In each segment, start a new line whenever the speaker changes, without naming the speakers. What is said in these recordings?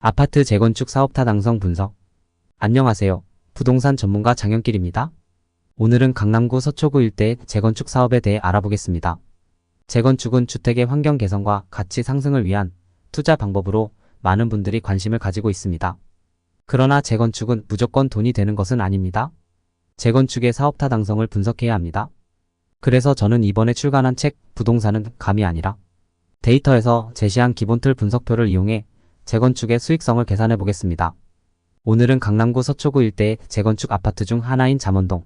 아파트 재건축 사업 타당성 분석. 안녕하세요. 부동산 전문가 장현길입니다. 오늘은 강남구 서초구 일대 재건축 사업에 대해 알아보겠습니다. 재건축은 주택의 환경 개선과 가치 상승을 위한 투자 방법으로 많은 분들이 관심을 가지고 있습니다. 그러나 재건축은 무조건 돈이 되는 것은 아닙니다. 재건축의 사업 타당성을 분석해야 합니다. 그래서 저는 이번에 출간한 책 부동산은 감이 아니라 데이터에서 제시한 기본틀 분석표를 이용해 재건축의 수익성을 계산해 보겠습니다. 오늘은 강남구 서초구 일대의 재건축 아파트 중 하나인 잠원동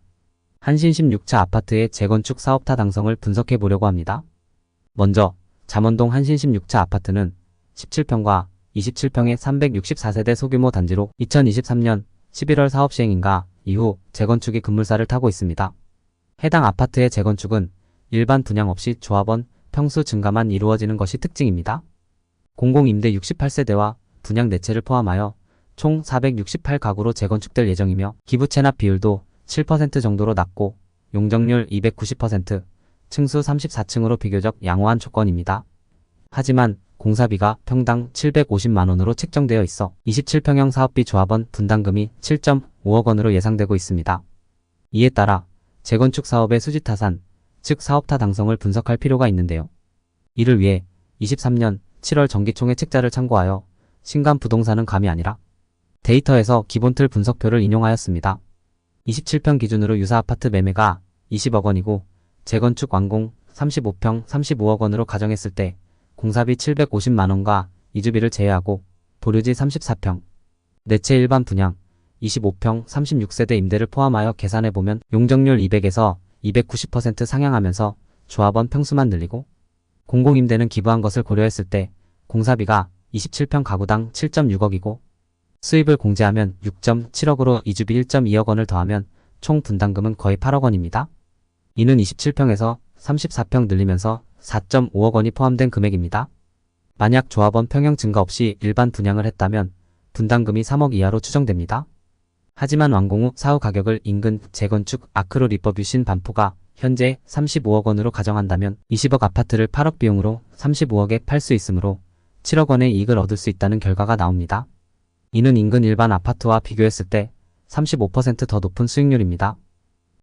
한신 16차 아파트의 재건축 사업 타당성을 분석해 보려고 합니다. 먼저 잠원동 한신 16차 아파트는 17평과 27평의 364세대 소규모 단지로 2023년 11월 사업 시행인가 이후 재건축이 급물살을 타고 있습니다. 해당 아파트의 재건축은 일반 분양 없이 조합원 평수 증가만 이루어지는 것이 특징입니다. 공공임대 68세대와 분양 4채를 포함하여 총 468가구로 재건축될 예정이며 기부 체납 비율도 7% 정도로 낮고 용적률 290%, 층수 34층으로 비교적 양호한 조건입니다. 하지만 공사비가 평당 750만원으로 책정되어 있어 27평형 사업비 조합원 분담금이 7.5억 원으로 예상되고 있습니다. 이에 따라 재건축 사업의 수지타산, 즉 사업 타당성을 분석할 필요가 있는데요. 이를 위해 23년 7월 정기총회 책자를 참고하여 신간 부동산은 감이 아니라 데이터에서 기본틀 분석표를 인용하였습니다. 27평 기준으로 유사 아파트 매매가 20억 원이고 재건축 완공 35평 35억 원으로 가정했을 때 공사비 750만원과 이주비를 제외하고 보류지 34평, 4채 일반 분양 25평 36세대 임대를 포함하여 계산해보면 용적률 200에서 290% 상향하면서 조합원 평수만 늘리고 공공임대는 기부한 것을 고려했을 때 공사비가 27평 가구당 7.6억이고 수입을 공제하면 6.7억으로 이주비 1.2억 원을 더하면 총 분담금은 거의 8억 원입니다. 이는 27평에서 34평 늘리면서 4.5억 원이 포함된 금액입니다. 만약 조합원 평형 증가 없이 일반 분양을 했다면 분담금이 3억 이하로 추정됩니다. 하지만 완공 후 사후 가격을 인근 재건축 아크로 리퍼뷰신 반포가 현재 35억 원으로 가정한다면 20억 아파트를 8억 비용으로 35억에 팔 수 있으므로 7억 원의 이익을 얻을 수 있다는 결과가 나옵니다. 이는 인근 일반 아파트와 비교했을 때 35% 더 높은 수익률입니다.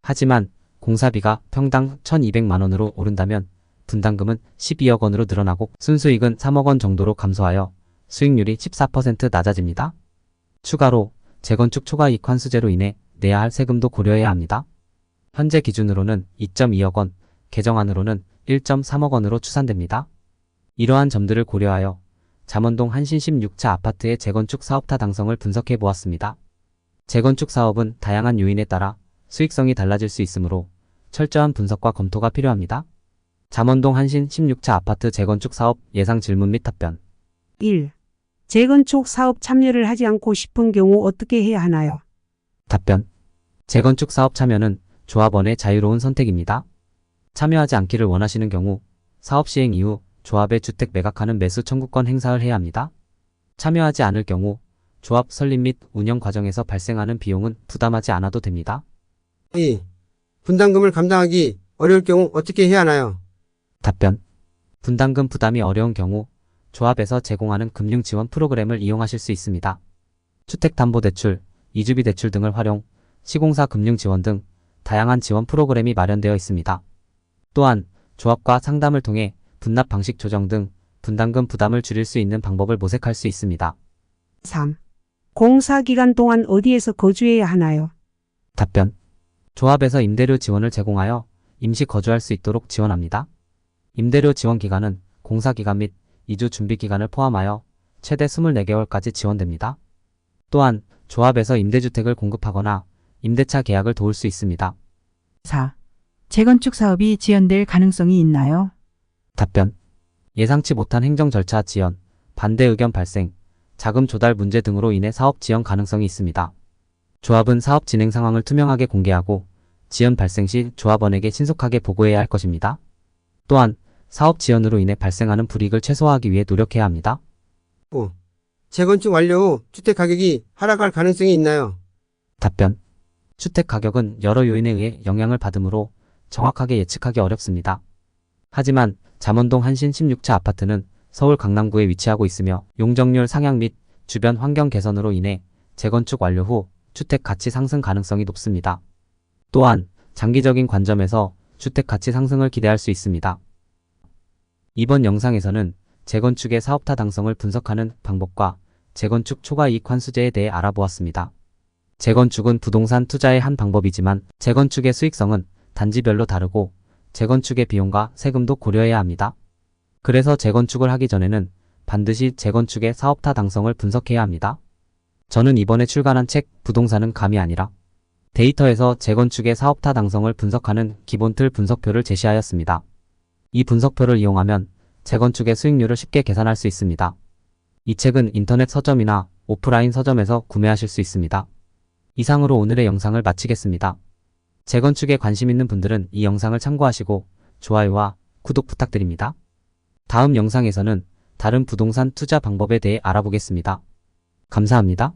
하지만 공사비가 평당 1,200만 원으로 오른다면 분담금은 12억 원으로 늘어나고 순수익은 3억 원 정도로 감소하여 수익률이 14% 낮아집니다. 추가로 재건축 초과이익 환수제로 인해 내야 할 세금도 고려해야 합니다. 현재 기준으로는 2.2억 원, 개정안으로는 1.3억 원으로 추산됩니다. 이러한 점들을 고려하여 잠원동 한신 16차 아파트의 재건축 사업 타당성을 분석해 보았습니다. 재건축 사업은 다양한 요인에 따라 수익성이 달라질 수 있으므로 철저한 분석과 검토가 필요합니다. 잠원동 한신 16차 아파트 재건축 사업 예상 질문 및 답변.
1. 재건축 사업 참여를 하지 않고 싶은 경우 어떻게 해야 하나요?
답변. 재건축 사업 참여는 조합원의 자유로운 선택입니다. 참여하지 않기를 원하시는 경우 사업 시행 이후 조합의 주택 매각하는 매수 청구권 행사를 해야 합니다. 참여하지 않을 경우 조합 설립 및 운영 과정에서 발생하는 비용은 부담하지 않아도 됩니다.
2. 분담금을 감당하기 어려울 경우 어떻게 해야 하나요?
답변. 분담금 부담이 어려운 경우 조합에서 제공하는 금융 지원 프로그램을 이용하실 수 있습니다. 주택담보대출, 이주비 대출 등을 활용, 시공사 금융 지원 등 다양한 지원 프로그램이 마련되어 있습니다. 또한 조합과 상담을 통해 분납 방식 조정 등 분담금 부담을 줄일 수 있는 방법을 모색할 수 있습니다.
3. 공사 기간 동안 어디에서 거주해야 하나요?
답변. 조합에서 임대료 지원을 제공하여 임시 거주할 수 있도록 지원합니다. 임대료 지원 기간은 공사 기간 및 이주 준비 기간을 포함하여 최대 24개월까지 지원됩니다. 또한 조합에서 임대주택을 공급하거나 임대차 계약을 도울 수 있습니다.
4. 재건축 사업이 지연될 가능성이 있나요?
답변. 예상치 못한 행정 절차 지연, 반대 의견 발생, 자금 조달 문제 등으로 인해 사업 지연 가능성이 있습니다. 조합은 사업 진행 상황을 투명하게 공개하고 지연 발생 시 조합원에게 신속하게 보고해야 할 것입니다. 또한 사업 지연으로 인해 발생하는 불이익을 최소화하기 위해 노력해야 합니다.
5. 재건축 완료 후 주택 가격이 하락할 가능성이 있나요?
답변. 주택 가격은 여러 요인에 의해 영향을 받으므로 정확하게 예측하기 어렵습니다. 하지만 잠원동 한신 16차 아파트는 서울 강남구에 위치하고 있으며 용적률 상향 및 주변 환경 개선으로 인해 재건축 완료 후 주택 가치 상승 가능성이 높습니다. 또한 장기적인 관점에서 주택 가치 상승을 기대할 수 있습니다. 이번 영상에서는 재건축의 사업 타당성을 분석하는 방법과 재건축 초과 이익 환수제에 대해 알아보았습니다. 재건축은 부동산 투자의 한 방법이지만 재건축의 수익성은 단지별로 다르고 재건축의 비용과 세금도 고려해야 합니다. 그래서 재건축을 하기 전에는 반드시 재건축의 사업 타당성을 분석해야 합니다. 저는 이번에 출간한 책 부동산은 감이 아니라 데이터에서 재건축의 사업 타당성을 분석하는 기본 틀 분석표를 제시하였습니다. 이 분석표를 이용하면 재건축의 수익률을 쉽게 계산할 수 있습니다. 이 책은 인터넷 서점이나 오프라인 서점에서 구매하실 수 있습니다. 이상으로 오늘의 영상을 마치겠습니다. 재건축에 관심 있는 분들은 이 영상을 참고하시고 좋아요와 구독 부탁드립니다. 다음 영상에서는 다른 부동산 투자 방법에 대해 알아보겠습니다. 감사합니다.